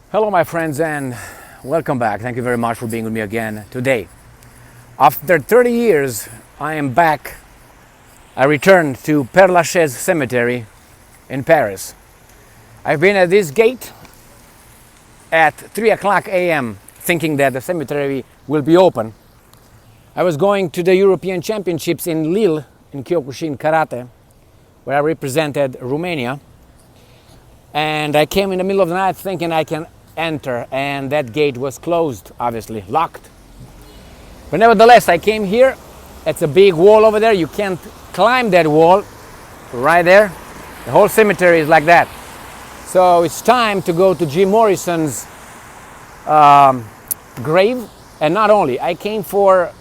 Hello, my friends, and welcome back. Thank you very much for being with me again today. After 30 years, I am back. I returned to Père Lachaise Cemetery in Paris. I've been at this gate at 3 o'clock a.m. thinking that the cemetery will be open. I was going to the European Championships in Lille, in Kyokushin Karate, where I represented Romania. And I came in the middle of the night thinking I can enter, and that gate was closed, obviously, locked. But nevertheless, I came here. It's a big wall over there. You can't climb that wall right there. The whole cemetery is like that. So it's time to go to Jim Morrison's grave. And not only, I came for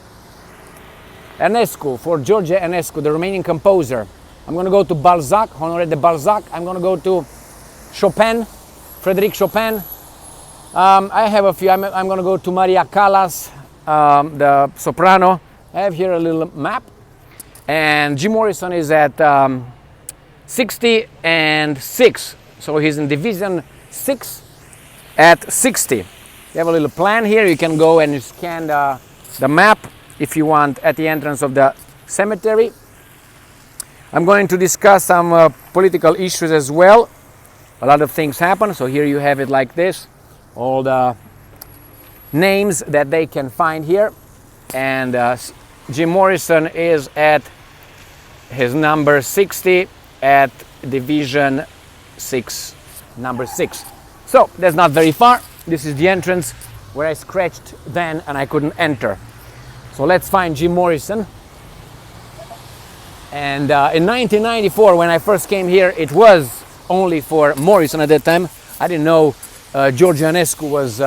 Enescu, for George Enescu, the Romanian composer. I'm going to go to Balzac, Honoré de Balzac. I'm going to go to Chopin, Frédéric Chopin. I have a few. I'm going to go to Maria Callas, the soprano. I have here a little map. And Jim Morrison is at 60 and 6. So he's in Division 6 at 60. You have a little plan here. You can go and scan the map if you want at the entrance of the cemetery. I'm going to discuss some political issues as well. A lot of things happen. So here you have it like this. All the names that they can find here. And Jim Morrison is at his number 60 at Division 6, number 6. So that's not very far. This is the entrance where I scratched then and I couldn't enter. So let's find Jim Morrison. And in 1994, when I first came here, it was only for Morrison at that time. I didn't know George Enescu was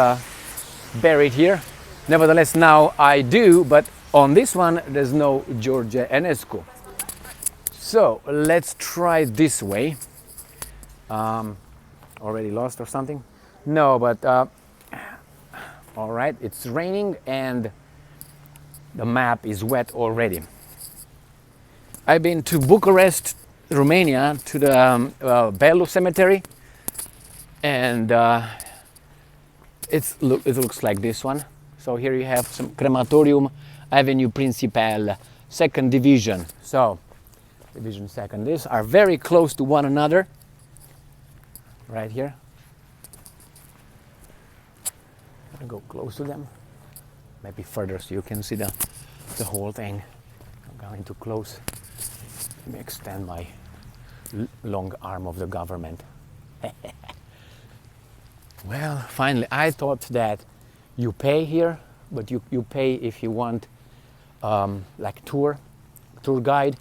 buried here. Nevertheless, now I do, but on this one, there's no George Enescu. So let's try this way. Already lost or something? No, but all right, it's raining and the map is wet already. I've been to Bucharest, Romania, to the Bellu Cemetery, and it looks like this one. So here you have some crematorium, Avenue Principale, second division. So division second, these are very close to one another, right here. I'm gonna go close to them, maybe further so you can see the whole thing. I'm going too close. Let me extend my long arm of the government. Well, finally, I thought that you pay here, but you pay if you want like tour guide,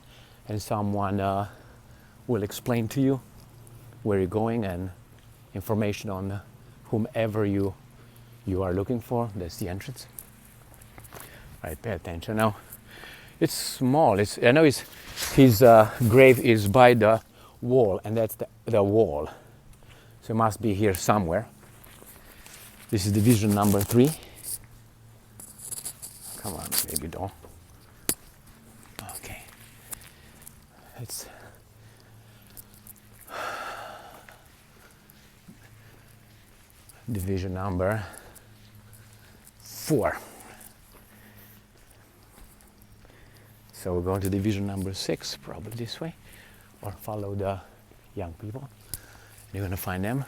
and someone will explain to you where you're going and information on whomever you are looking for. That's the entrance. Right, pay attention now. It's small. I know his grave is by the wall, and that's the wall. So it must be here somewhere. This is division number 3. Come on, maybe don't. Okay. It's division number 4. So we're going to division number 6, probably this way, or follow the young people. You're going to find them.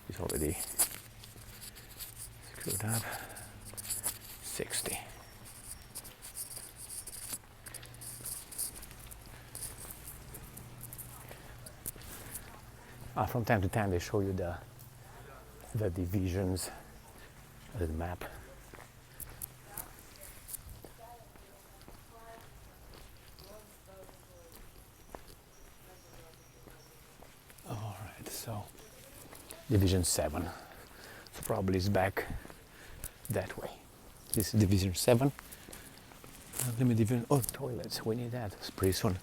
It's already screwed up. 60. From time to time they show you the divisions, the map. All right, so Division 7. So probably it's back that way. This is Division 7. Let me toilets. We need that. It's pretty soon.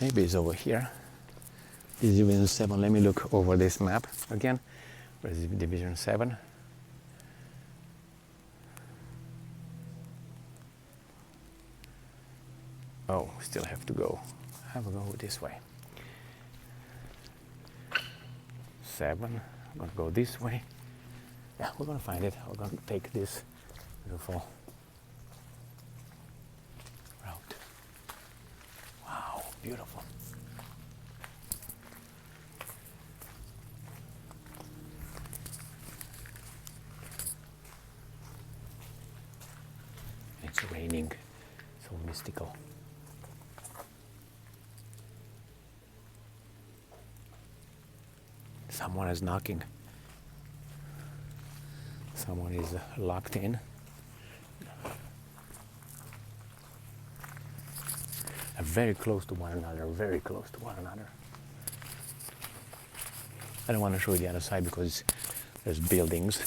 Maybe it's over here. This is Division 7. Let me look over this map again. Where is Division 7? Oh, still have to go. Have a go this way. 7. I'm gonna go this way. Yeah, we're gonna find it. We're gonna take this beautiful route. Wow, beautiful. It's raining, so mystical. Someone is knocking. Someone is locked in. Very close to one another, very close to one another. I don't want to show you the other side because there's buildings.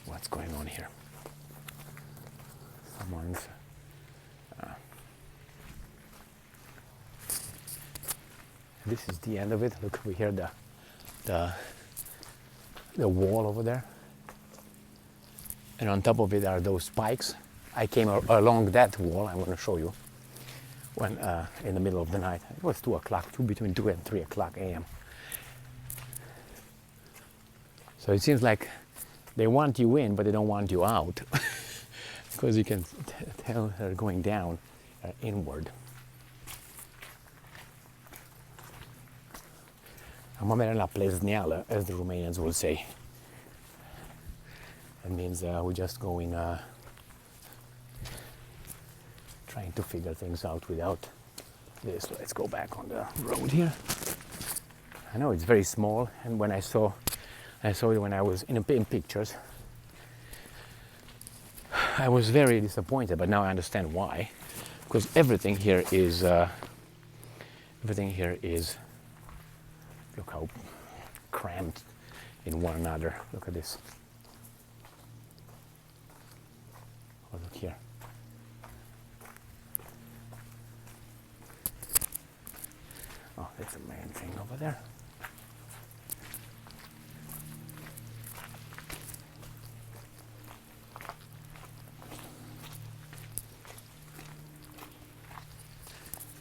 What's going on here? Someone's this is the end of it. Look, we hear the wall over there, and on top of it are those spikes. I came along that wall. I'm going to show you when in the middle of the night. It was 2 o'clock, between 2 and 3 o'clock a.m. So it seems like they want you in, but they don't want you out, because you can tell they're going down inward. Am avere la plezneală, as the Romanians will say. That means we're just going, trying to figure things out without this. Let's go back on the road here. I know it's very small, and when I saw it when I was in pictures. I was very disappointed, but now I understand why. Because everything here is, look how cramped in one another. Look at this. Oh, look here. Oh, that's the main thing over there.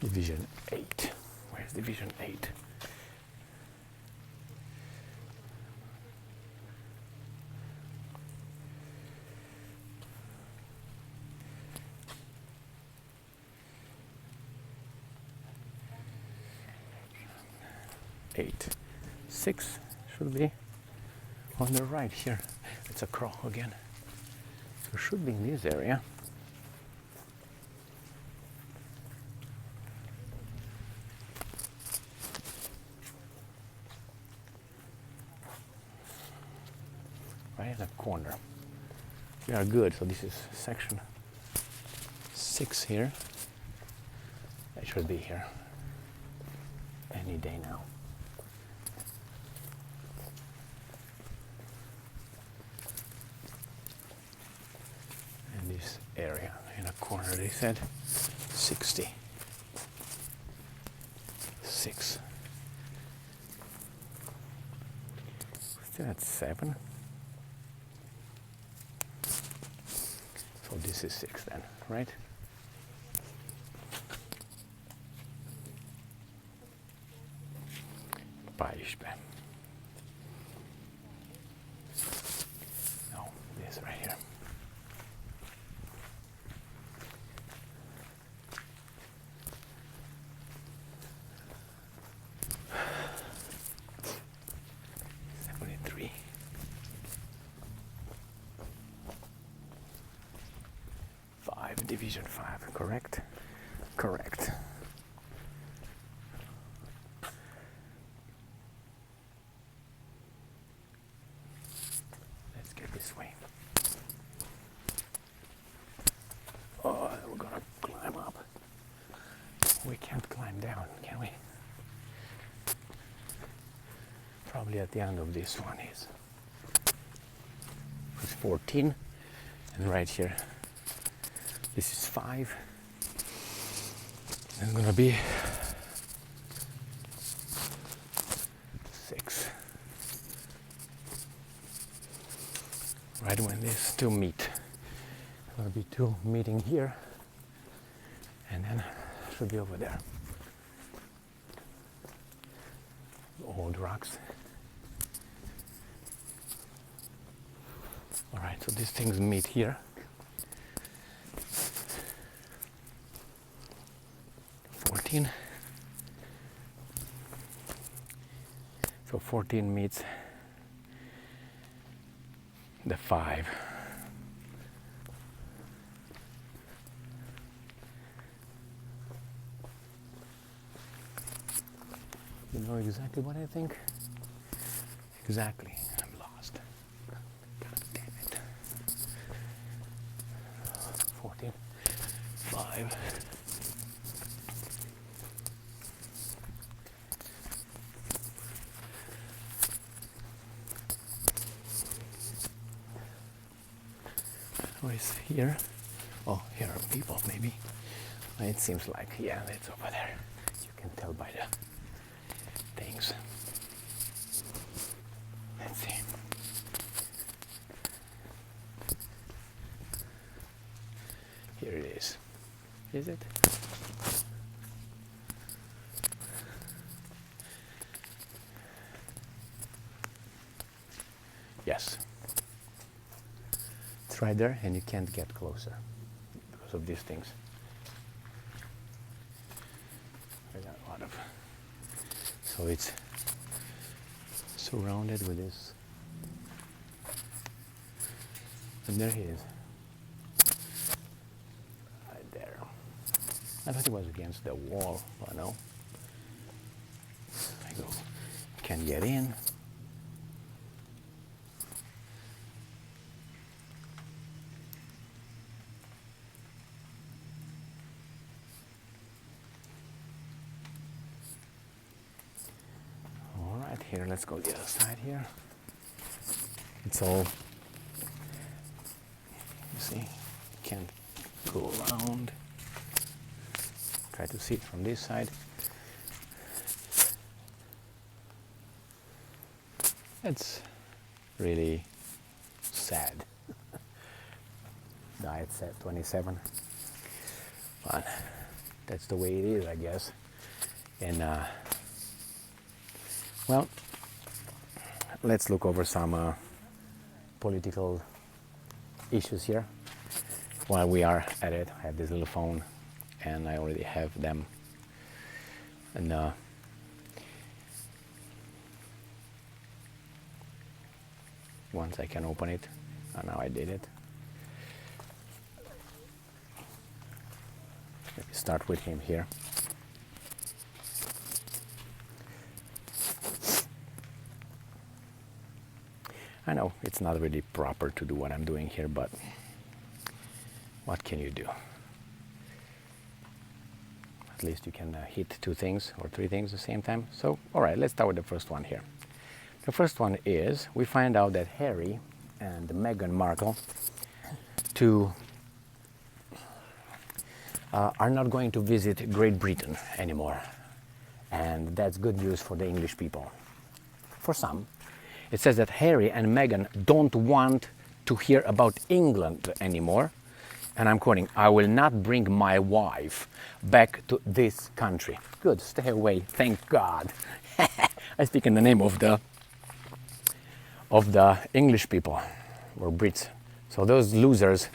Division 8. Where's Division 8? Eight. 6 should be on the right here. It's a crow again. So it should be in this area. Right in the corner. We are good. So this is section 6 here. I should be here any day now. In this area, in a corner, they said 60. 6. Still at 7. So this is 6 then, right? Paisbe. No, this right here. Division 5, correct? Correct. Let's get this way. Oh, we're gonna climb up. We can't climb down, can we? Probably at the end of this one is 14. And right here, this is 5. It's gonna be 6. Right when these two meet. There'll be 2 meeting here, and then should be over there. Old rocks. All right, so these things meet here. 14. So 14 meets the 5. You know exactly what I think? Exactly. I'm lost. God damn it. 14. 5. What is here? Oh, here are people, maybe. It seems like, yeah, it's over there. You can tell by the things. Let's see. Here it is. Is it? Yes. It's right there, and you can't get closer because of these things. I got a lot of. So it's surrounded with this. And there he is. Right there. I thought he was against the wall, but no. I go. Can't get in. Here, let's go the other side here. It's all, you see, can't go around. Try to see it from this side. It's really sad. Died at 27. But that's the way it is, I guess. And well, let's look over some political issues here. While we are at it, I have this little phone, and I already have them. And once I can open it, and now I did it. Let me start with him here. I know it's not really proper to do what I'm doing here, but what can you do? At least you can hit 2 things or 3 things at the same time. So, all right, let's start with the first one here. The first one is we find out that Harry and Meghan Markle are not going to visit Great Britain anymore. And that's good news for the English people. For some. It says that Harry and Meghan don't want to hear about England anymore. And I'm quoting, "I will not bring my wife back to this country." Good, stay away, thank God. I speak in the name of the English people, or Brits. So those losers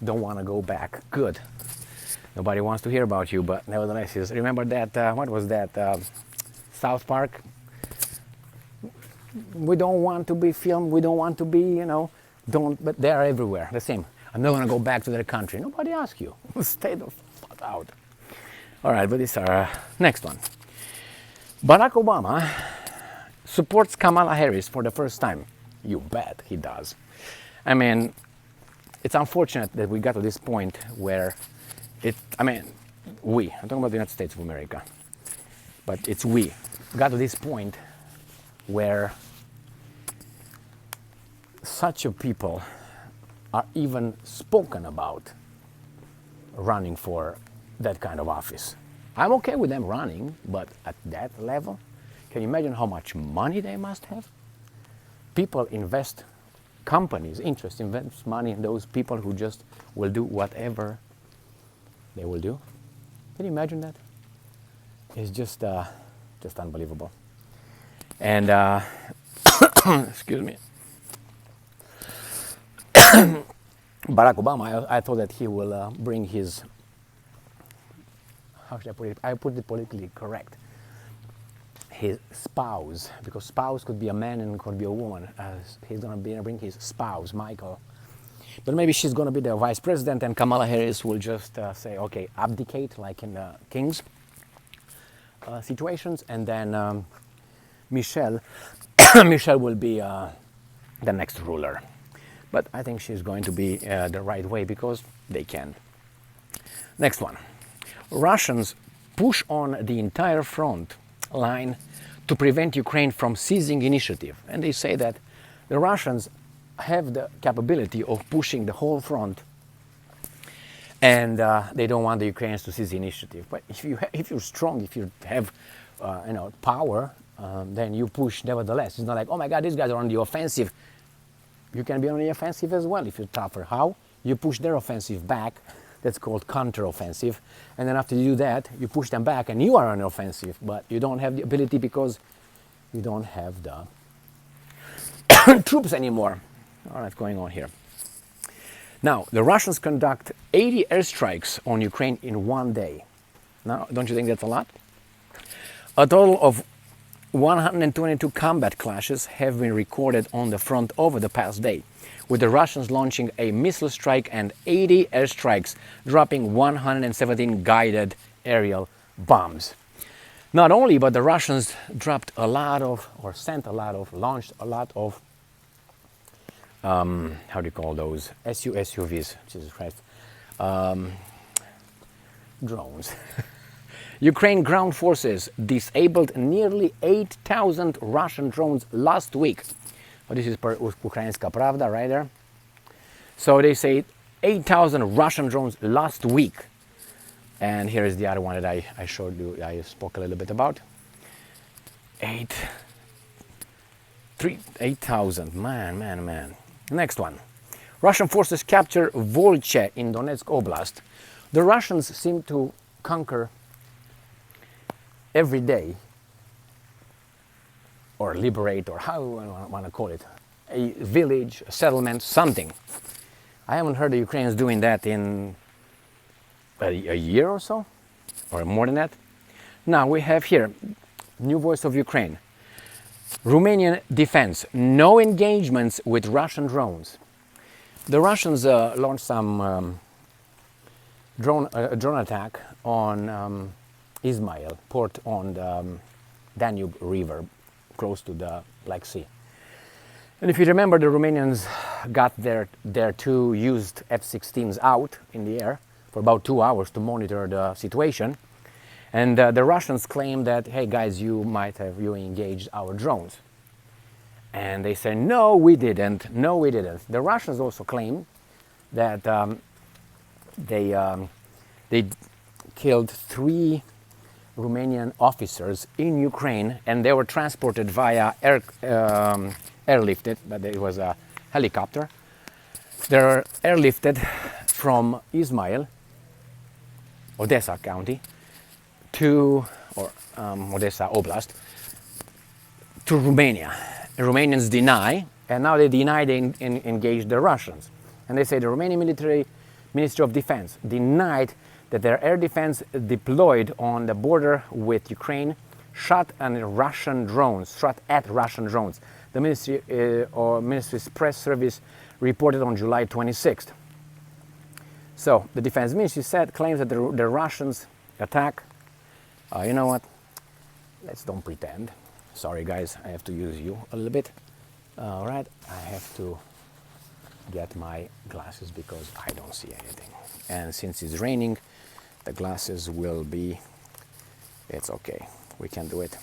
don't want to go back. Good. Nobody wants to hear about you, but nevertheless, remember that, what was that, South Park? We don't want to be filmed, we don't want to be, but they are everywhere, the same. I'm not going to go back to their country. Nobody asks you. Stay the fuck out. All right, but this is our next one. Barack Obama supports Kamala Harris for the first time. You bet he does. I mean, it's unfortunate that we got to this point where I'm talking about the United States of America, but we got to this point where such a people are even spoken about running for that kind of office. I'm okay with them running, but at that level, can you imagine how much money they must have? People invest, companies, interest invest money in those people who just will do whatever they will do. Can you imagine that? It's just unbelievable. And excuse me. Barack Obama, I thought that he will bring his, how should I put it? I put it politically correct. His spouse, because spouse could be a man and could be a woman. He's going to bring his spouse, Michael. But maybe she's going to be the vice president, and Kamala Harris will just say, okay, abdicate, like in the King's situations, and then Michelle will be the next ruler. But I think she's going to be the right way because they can. Next one. Russians push on the entire front line to prevent Ukraine from seizing initiative. And they say that the Russians have the capability of pushing the whole front, and they don't want the Ukrainians to seize the initiative. But if you're strong, if you have power, then you push nevertheless. It's not like, oh my God, these guys are on the offensive. You can be on the offensive as well if you're tougher. How? You push their offensive back. That's called counter-offensive. And then after you do that, you push them back and you are on the offensive. But you don't have the ability because you don't have the troops anymore. All right, going on here. Now, the Russians conduct 80 airstrikes on Ukraine in one day. Now, don't you think that's a lot? A total of 122 combat clashes have been recorded on the front over the past day, with the Russians launching a missile strike and 80 airstrikes, dropping 117 guided aerial bombs. Not only, but the Russians dropped a lot of, or sent a lot of, launched a lot of, how do you call those? SUVs, Jesus Christ, drones. Ukraine ground forces disabled nearly 8,000 Russian drones last week. Well, this is per Ukrainska Pravda right there. So they say 8,000 Russian drones last week. And here is the other one that I showed you, I spoke a little bit about. 8,000, man. Next one. Russian forces capture Volche in Donetsk Oblast. The Russians seem to conquer every day, or liberate, or how I want to call it, a village, a settlement, something. I haven't heard the Ukrainians doing that in a year or so, or more than that. Now we have here, New Voice of Ukraine. Romanian defense, no engagements with Russian drones. The Russians launched some drone attack on Ismail port on the Danube River, close to the Black Sea. And if you remember, the Romanians got their two used F-16s out in the air for about 2 hours to monitor the situation. And the Russians claimed that, hey guys, you engaged our drones. And they said, no, we didn't. The Russians also claim that they killed 3 Romanian officers in Ukraine, and they were transported via airlifted, but it was a helicopter. They were airlifted from Izmail, Odessa County, to Odessa Oblast, to Romania. The Romanians deny, and now they deny they engaged the Russians. And they say the Romanian Ministry of Defense denied that their air defense deployed on the border with Ukraine shot at Russian drones. The ministry's press service reported on July 26th. So the defense ministry claims that the Russians attack. You know what? Let's don't pretend. Sorry guys, I have to use you a little bit. All right, I have to get my glasses because I don't see anything. And since it's raining, the glasses will be, it's okay, we can do it,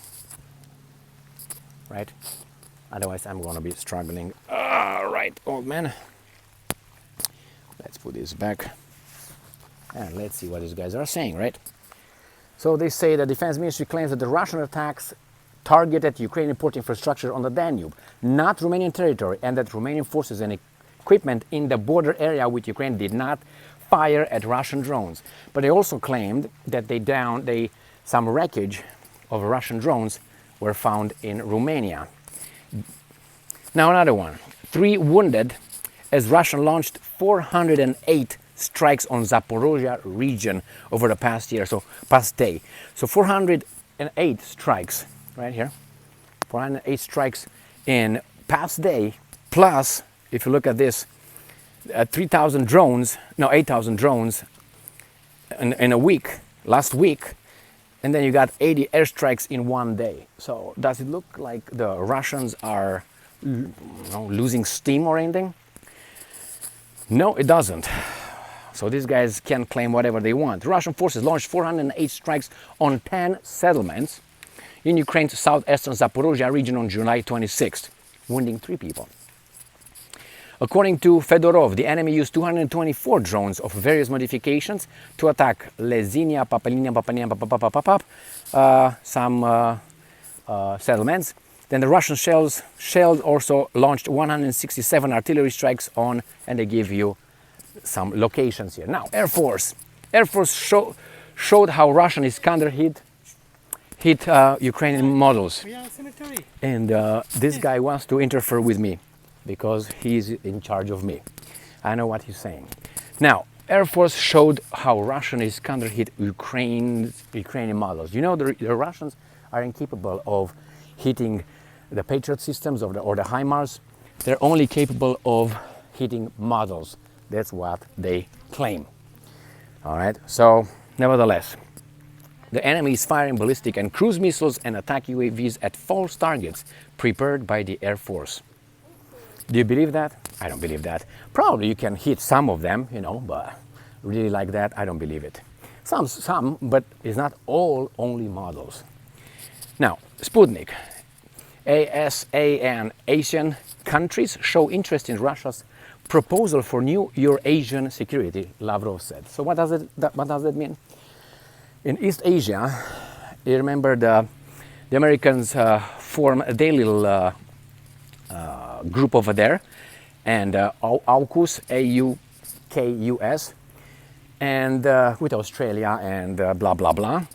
right? Otherwise I'm gonna be struggling. All right, old man. Let's put this back. And let's see what these guys are saying, right? So they say the Defense Ministry claims that the Russian attacks targeted Ukrainian port infrastructure on the Danube, not Romanian territory, and that Romanian forces and equipment in the border area with Ukraine did not fire at Russian drones. But they also claimed that some wreckage of Russian drones were found in Romania. Now another one. 3 wounded as Russia launched 408 strikes on Zaporozhye region over the past day. So 408 strikes right here. 408 strikes in past day, plus, if you look at this, 8,000 drones in a week, last week, and then you got 80 airstrikes in one day. So does it look like the Russians are losing steam or anything? No, it doesn't. So these guys can claim whatever they want. Russian forces launched 408 strikes on 10 settlements in Ukraine's southeastern Zaporozhye region on July 26th, wounding 3 people. According to Fedorov, the enemy used 224 drones of various modifications to attack Lezinia, some settlements. Then the Russian shells also launched 167 artillery strikes on, and they give you some locations here. Now, Air Force showed how Russian Iskander hit Ukrainian models. And this guy wants to interfere with me because he's in charge of me. I know what he's saying. Now, Air Force showed how Russian Iskander hit Ukrainian models. You know, the Russians are incapable of hitting the Patriot systems or the HIMARS. They're only capable of hitting models. That's what they claim. All right, so nevertheless, the enemy is firing ballistic and cruise missiles and attack UAVs at false targets prepared by the Air Force. Do you believe that? I don't believe that. Probably you can hit some of them, but really like that, I don't believe it. Some, but it's not all only models. Now, Sputnik, ASA and Asian countries show interest in Russia's proposal for new Eurasian security, Lavrov said. So what does that mean? In East Asia, you remember the Americans form a daily group over there, and AUKUS, AUKUS, and with Australia and blah blah blah.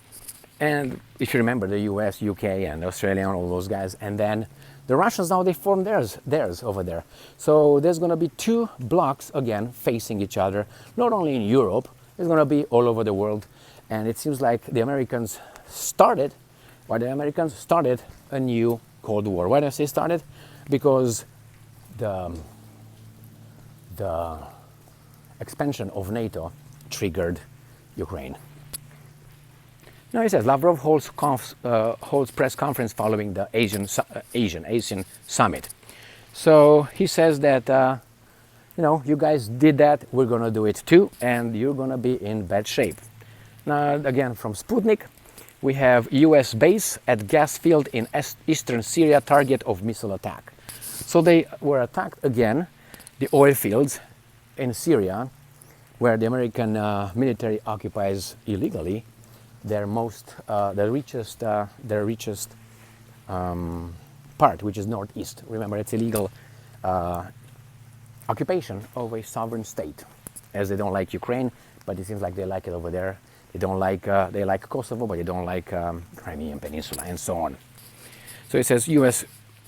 And if you remember the US, UK, and Australia, and all those guys, and then the Russians now they form theirs over there. So there's going to be 2 blocks again facing each other, not only in Europe, it's going to be all over the world. And it seems like the Americans started a new Cold War. Why do I say started? Because the expansion of NATO triggered Ukraine. Now he says Lavrov holds press conference following the Asian summit. So he says that you guys did that, we're gonna do it too, and you're gonna be in bad shape. Now again from Sputnik, we have U.S. base at gas field in eastern Syria, target of missile attack. So they were attacked again, the oil fields in Syria, where the American military occupies illegally their richest part, which is northeast. Remember, it's illegal occupation of a sovereign state, as they don't like Ukraine, but it seems like they like it over there. They like Kosovo, but they don't like Crimean Peninsula and so on. So it says U.S.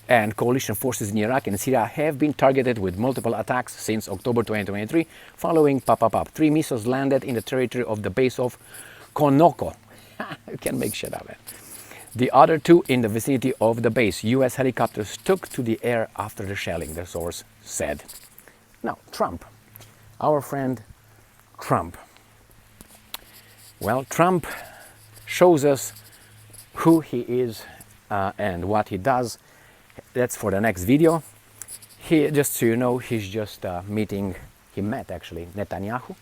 and coalition forces in Iraq and Syria have been targeted with multiple attacks since October 2023, following 3 missiles landed in the territory of the base of Konoko. You can't make shit out of it. The other 2 in the vicinity of the base. U.S. helicopters took to the air after the shelling, the source said. Now, Trump, our friend Trump. Well, Trump shows us who he is and what he does. That's for the next video. Just so you know, he's just he met actually Netanyahu,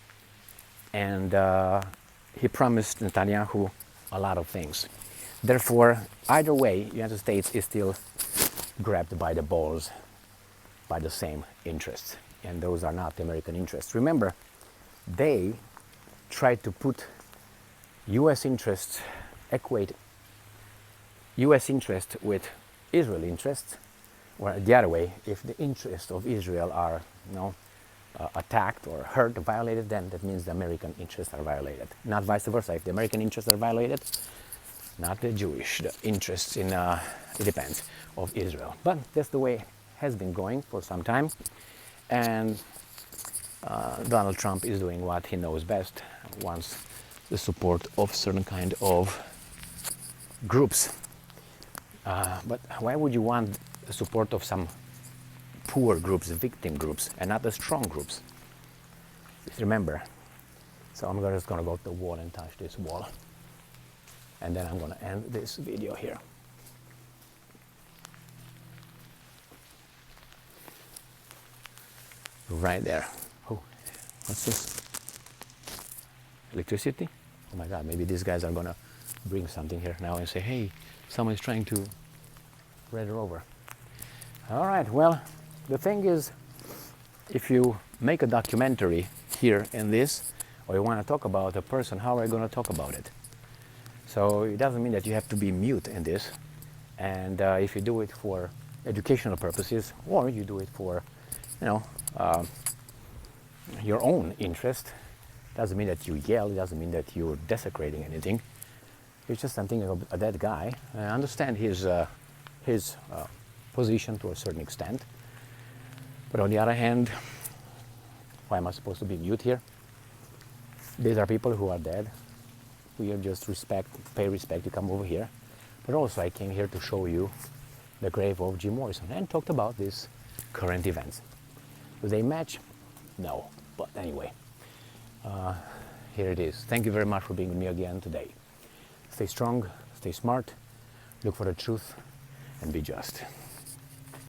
and he promised Netanyahu a lot of things. Therefore, either way, the United States is still grabbed by the balls by the same interests. and those are not the American interests. Remember, they tried to put U.S. interests, equate U.S. interest with Israel interests, or the other way, if the interests of Israel are, attacked or hurt, violated, then that means the American interests are violated. Not vice versa. If the American interests are violated, not the Jewish interests in, it depends, of Israel. But that's the way it has been going for some time. And Donald Trump is doing what he knows best, wants the support of certain kind of groups. But why would you want the support of some poor groups, victim groups, and not the strong groups? Just remember. So I'm just going to go to the wall and touch this wall. And then I'm going to end this video here. Right there. Oh, what's this? Electricity? Oh my God, maybe these guys are going to bring something here now and say, hey, someone's trying to raid her over. All right, well, the thing is, if you make a documentary here in this, or you want to talk about a person, how are you going to talk about it? So it doesn't mean that you have to be mute in this. And if you do it for educational purposes, or you do it for, your own interest, doesn't mean that you yell, it doesn't mean that you're desecrating anything. It's just something of that guy. I understand his position to a certain extent. But on the other hand, why am I supposed to be mute here? These are people who are dead. We are just pay respect to come over here. But also I came here to show you the grave of Jim Morrison and talked about these current events. Do they match? No. But anyway, here it is. Thank you very much for being with me again today. Stay strong, stay smart, look for the truth, and be just.